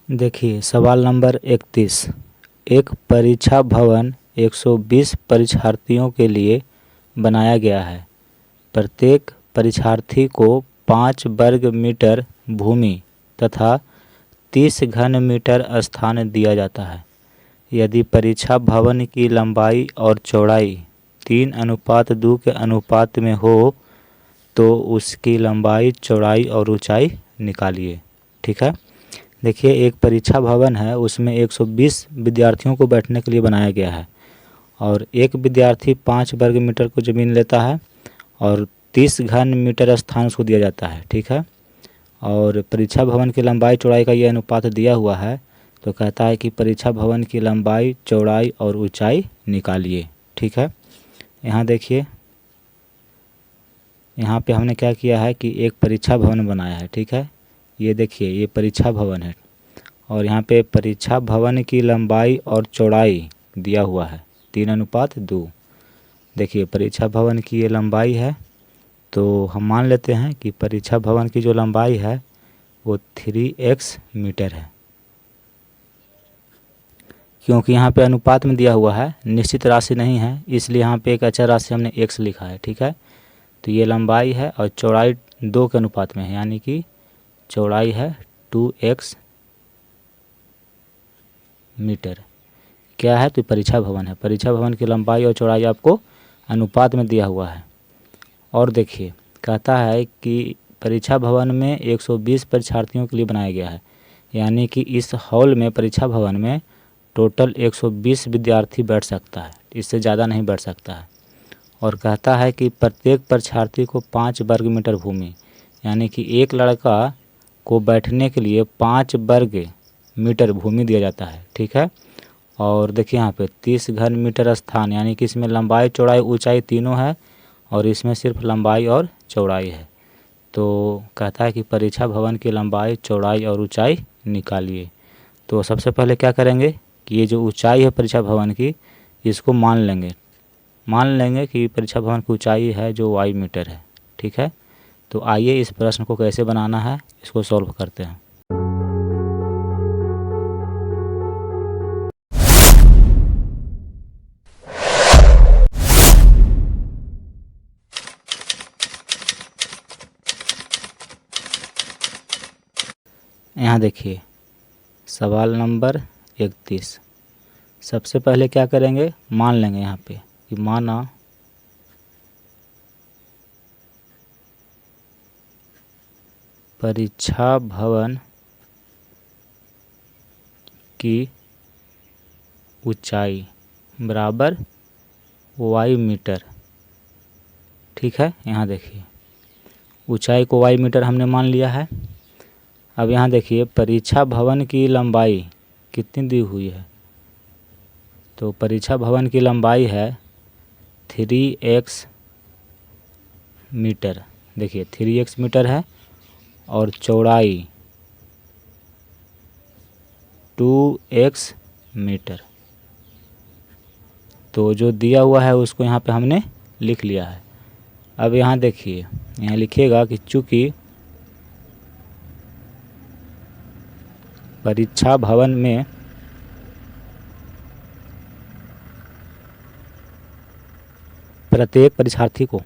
देखिए सवाल नंबर 31। एक परीक्षा भवन 120 परीक्षार्थियों के लिए बनाया गया है। प्रत्येक परीक्षार्थी को 5 वर्ग मीटर भूमि तथा 30 घन मीटर स्थान दिया जाता है। यदि परीक्षा भवन की लंबाई और चौड़ाई 3:2 के अनुपात में हो तो उसकी लंबाई, चौड़ाई और ऊंचाई निकालिए। ठीक है। देखिए एक परीक्षा भवन है, उसमें 120 विद्यार्थियों को बैठने के लिए बनाया गया है और एक विद्यार्थी 5 वर्ग मीटर को ज़मीन लेता है और 30 घन मीटर स्थान उसको दिया जाता है। ठीक है। और परीक्षा भवन की लंबाई चौड़ाई का ये अनुपात दिया हुआ है, तो कहता है कि परीक्षा भवन की लंबाई, चौड़ाई और ऊंचाई निकालिए। ठीक है। यहाँ देखिए, यहाँ पे हमने क्या किया है कि एक परीक्षा भवन बनाया है। ठीक है। ये देखिए, ये परीक्षा भवन है और यहाँ पे परीक्षा भवन की लंबाई और चौड़ाई दिया हुआ है 3:2। देखिए परीक्षा भवन की ये लंबाई है, तो हम मान लेते हैं कि परीक्षा भवन की जो लंबाई है वो 3x मीटर है, क्योंकि यहाँ पे अनुपात में दिया हुआ है, निश्चित राशि नहीं है, इसलिए यहाँ पे एक अचर राशि हमने x लिखा है। ठीक है। तो ये लंबाई है और चौड़ाई 2 के अनुपात में है, यानी कि चौड़ाई है 2x मीटर। क्या है? तो परीक्षा भवन है। परीक्षा भवन की लंबाई और चौड़ाई आपको अनुपात में दिया हुआ है। और देखिए कहता है कि परीक्षा भवन में 120 परीक्षार्थियों के लिए बनाया गया है, यानी कि इस हॉल में, परीक्षा भवन में टोटल 120 विद्यार्थी बैठ सकता है, इससे ज़्यादा नहीं बैठ सकता है। और कहता है कि प्रत्येक परीक्षार्थी को 5 वर्ग मीटर भूमि, यानी कि एक लड़का को बैठने के लिए 5 वर्ग मीटर भूमि दिया जाता है। ठीक है। और देखिए यहाँ पे 30 घन मीटर स्थान, यानी कि इसमें लंबाई, चौड़ाई, ऊंचाई तीनों है और इसमें सिर्फ लंबाई और चौड़ाई है। तो कहता है कि परीक्षा भवन की लंबाई, चौड़ाई और ऊंचाई निकालिए। तो सबसे पहले क्या करेंगे कि ये जो ऊंचाई है परीक्षा भवन की, इसको मान लेंगे कि परीक्षा भवन की ऊंचाई है जो y मीटर है। ठीक है। तो आइए इस प्रश्न को कैसे बनाना है इसको सॉल्व करते हैं। यहाँ देखिए सवाल नंबर 31। सबसे पहले क्या करेंगे, मान लेंगे यहाँ पे कि माना परीक्षा भवन की ऊंचाई बराबर y मीटर। ठीक है। यहाँ देखिए ऊंचाई को y मीटर हमने मान लिया है। अब यहाँ देखिए परीक्षा भवन की लंबाई कितनी दी हुई है, तो परीक्षा भवन की लंबाई है 3x मीटर। देखिए 3x मीटर है और चौड़ाई 2x मीटर। तो जो दिया हुआ है उसको यहाँ पे हमने लिख लिया है। अब यहाँ देखिए, यहाँ लिखिएगा कि चूँकि परीक्षा भवन में प्रत्येक परीक्षार्थी को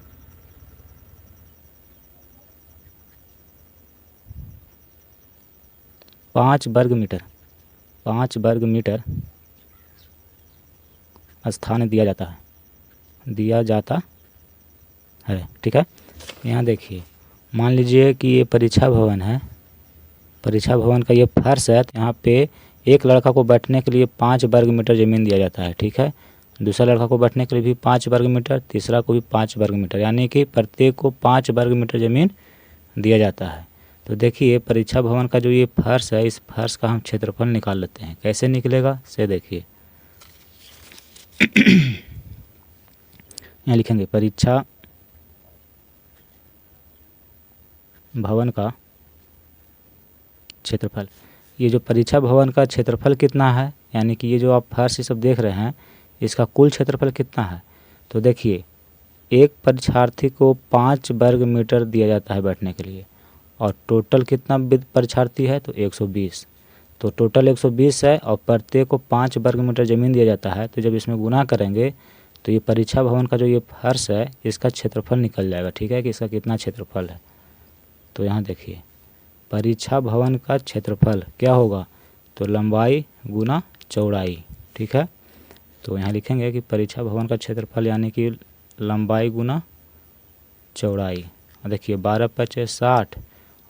5 वर्ग मीटर स्थान दिया जाता है। ठीक है। यहाँ देखिए मान लीजिए कि ये परीक्षा भवन है, परीक्षा भवन का ये फर्श है, तो यहाँ पे एक लड़का को बैठने के लिए 5 वर्ग मीटर ज़मीन दिया जाता है। ठीक है। दूसरा लड़का को बैठने के लिए भी 5 वर्ग मीटर, तीसरा को भी 5 वर्ग मीटर, यानी कि प्रत्येक को 5 वर्ग मीटर ज़मीन दिया जाता है। तो देखिए परीक्षा भवन का जो ये फर्श है, इस फर्श का हम क्षेत्रफल निकाल लेते हैं। कैसे निकलेगा से देखिए यहाँ लिखेंगे परीक्षा भवन का क्षेत्रफल। ये जो परीक्षा भवन का क्षेत्रफल कितना है, यानी कि ये जो आप फर्श सब देख रहे हैं, इसका कुल क्षेत्रफल कितना है। तो देखिए एक परीक्षार्थी को 5 वर्ग मीटर दिया जाता है बैठने के लिए और टोटल कितना परीक्षार्थी है, तो 120। तो टोटल 120 है और प्रत्येक को 5 वर्ग मीटर ज़मीन दिया जाता है। तो जब इसमें गुना करेंगे तो ये परीक्षा भवन का जो ये फर्श है इसका क्षेत्रफल निकल जाएगा, ठीक है, कि इसका कितना क्षेत्रफल है। तो यहाँ देखिए परीक्षा भवन का क्षेत्रफल क्या होगा, तो लंबाई गुना चौड़ाई, ठीक है। तो यहाँ लिखेंगे कि परीक्षा भवन का क्षेत्रफल यानी कि लंबाई गुना चौड़ाई। देखिए 12×5 = 60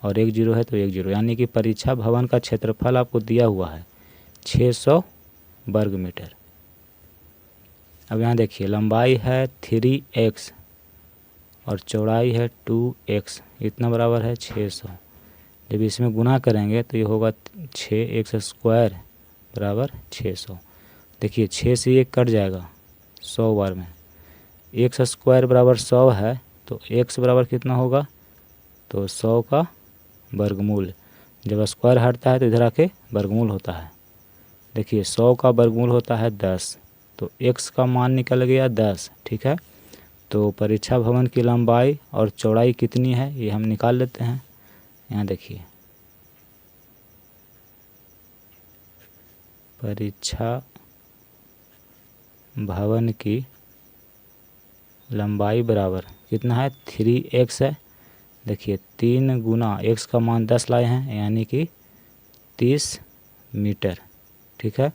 और 1 जीरो है तो 1 जीरो, यानी कि परीक्षा भवन का क्षेत्रफल आपको दिया हुआ है 600 वर्ग मीटर। अब यहाँ देखिए लंबाई है 3x और चौड़ाई है 2x, इतना बराबर है 600। जब इसमें गुना करेंगे तो ये होगा 6x² बराबर 600। देखिए 6 से 1 कट जाएगा 100 बार में, x² बराबर 100 है तो x बराबर कितना होगा, तो 100 का वर्गमूल। जब स्क्वायर हटता है तो इधर आके वर्गमूल होता है। देखिए 100 का वर्गमूल होता है 10, तो x का मान निकल गया 10, ठीक है। तो परीक्षा भवन की लंबाई और चौड़ाई कितनी है ये हम निकाल लेते हैं। यहाँ देखिए परीक्षा भवन की लंबाई बराबर कितना है 3x है। देखिए 3 गुना x का मान 10 लाए हैं यानी कि 30 मीटर, ठीक है।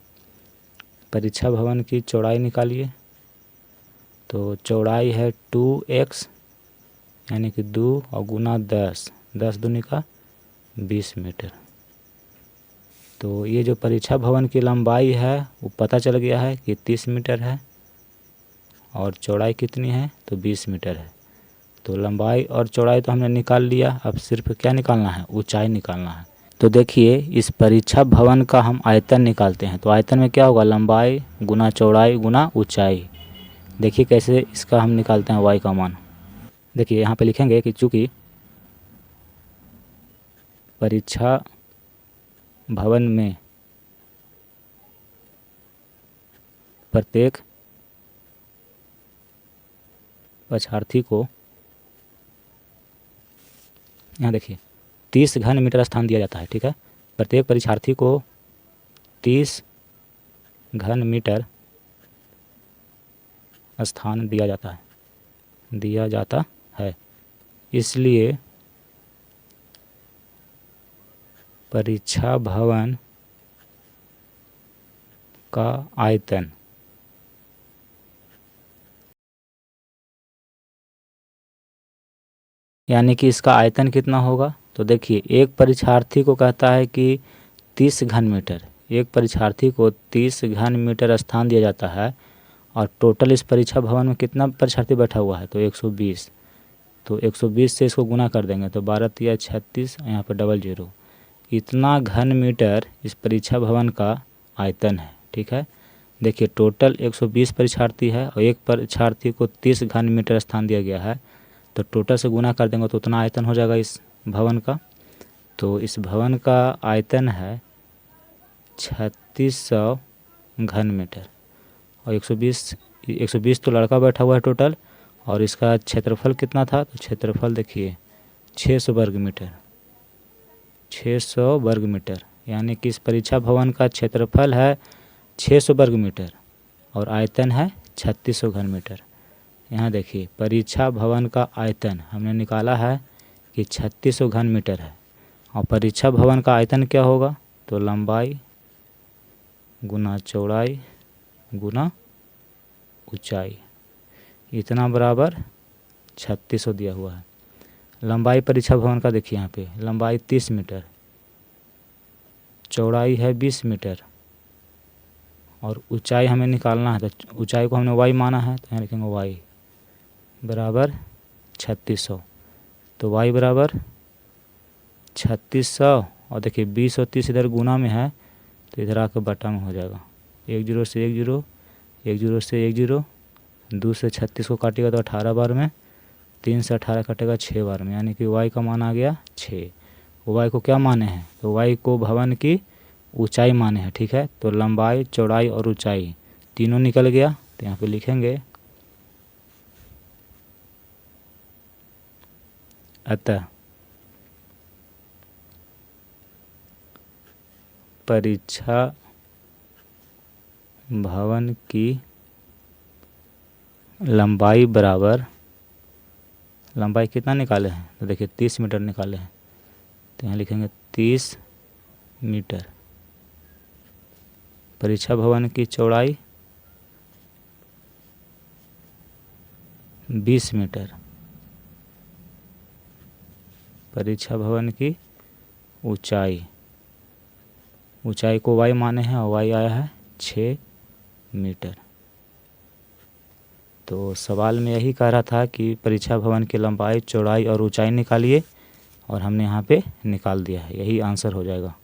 परीक्षा भवन की चौड़ाई निकालिए, तो चौड़ाई है 2x यानी कि 2 और गुना 10, 10 दूनी का 20 मीटर। तो ये जो परीक्षा भवन की लंबाई है वो पता चल गया है कि 30 मीटर है और चौड़ाई कितनी है, तो 20 मीटर है। तो लंबाई और चौड़ाई तो हमने निकाल लिया, अब सिर्फ क्या निकालना है, ऊंचाई निकालना है। तो देखिए इस परीक्षा भवन का हम आयतन निकालते हैं। तो आयतन में क्या होगा, लंबाई गुना चौड़ाई गुना ऊंचाई। देखिए कैसे इसका हम निकालते हैं y का मान। देखिए यहाँ पे लिखेंगे कि चूँकि परीक्षा भवन में प्रत्येक परीक्षार्थी को, यहाँ देखिए 30 घन मीटर स्थान दिया जाता है, ठीक है। प्रत्येक परीक्षार्थी को 30 घन मीटर स्थान दिया जाता है। इसलिए परीक्षा भवन का आयतन यानी कि इसका आयतन कितना होगा, तो देखिए एक परीक्षार्थी को कहता है कि 30 घन मीटर, एक परीक्षार्थी को 30 घन मीटर स्थान दिया जाता है और टोटल इस परीक्षा भवन में कितना परीक्षार्थी बैठा हुआ है, तो 120। तो 120 से इसको गुना कर देंगे तो 12 तिया 36, यहाँ पर डबल जीरो, इतना घन मीटर इस परीक्षा भवन का आयतन है, ठीक है। देखिए टोटल 120 परीक्षार्थी है और एक परीक्षार्थी को 30 घन मीटर स्थान दिया गया है, तो टोटल से गुना कर देंगे तो उतना आयतन हो जाएगा इस भवन का। तो इस भवन का आयतन है 3600 घन मीटर और 120 तो लड़का बैठा हुआ है टोटल, और इसका क्षेत्रफल कितना था, तो क्षेत्रफल देखिए 600 वर्ग मीटर, 600 वर्ग मीटर, यानी कि इस परीक्षा भवन का क्षेत्रफल है 600 वर्ग मीटर और आयतन है 3600 घन मीटर। यहाँ देखिए परीक्षा भवन का आयतन हमने निकाला है कि 3600 घन मीटर है और परीक्षा भवन का आयतन क्या होगा, तो लंबाई गुना चौड़ाई गुना ऊंचाई, इतना बराबर 3600 दिया हुआ है। लंबाई परीक्षा भवन का देखिए यहाँ पे लंबाई 30 मीटर, चौड़ाई है 20 मीटर और ऊंचाई हमें निकालना है, तो ऊंचाई को हमने y माना है, तो यहाँ लिखेंगे y बराबर 3600। तो y बराबर 3600 और देखिए 20 और 30 इधर गुना में है तो इधर आकर बटा में हो जाएगा, 1 जीरो से 1 जीरो, 1 जीरो से 1 जीरो, 2 से 36 को काटेगा तो 18 बार में, 3 से 18 कटेगा 6 बार में, यानी कि y का मान आ गया 6। y को क्या माने हैं, तो y को भवन की ऊंचाई माने हैं, ठीक है। तो लंबाई चौड़ाई और ऊंचाई तीनों निकल गया, तो यहाँ पे लिखेंगे अतः परीक्षा भवन की लंबाई बराबर, लंबाई कितना निकाले हैं तो देखिए 30 मीटर निकाले हैं, तो यहाँ लिखेंगे 30 मीटर। परीक्षा भवन की चौड़ाई 20 मीटर। परीक्षा भवन की ऊंचाई, ऊंचाई को y माने हैं और y आया है 6 मीटर। तो सवाल में यही कह रहा था कि परीक्षा भवन की लंबाई, चौड़ाई और ऊंचाई निकालिए, और हमने यहाँ पे निकाल दिया है, यही आंसर हो जाएगा।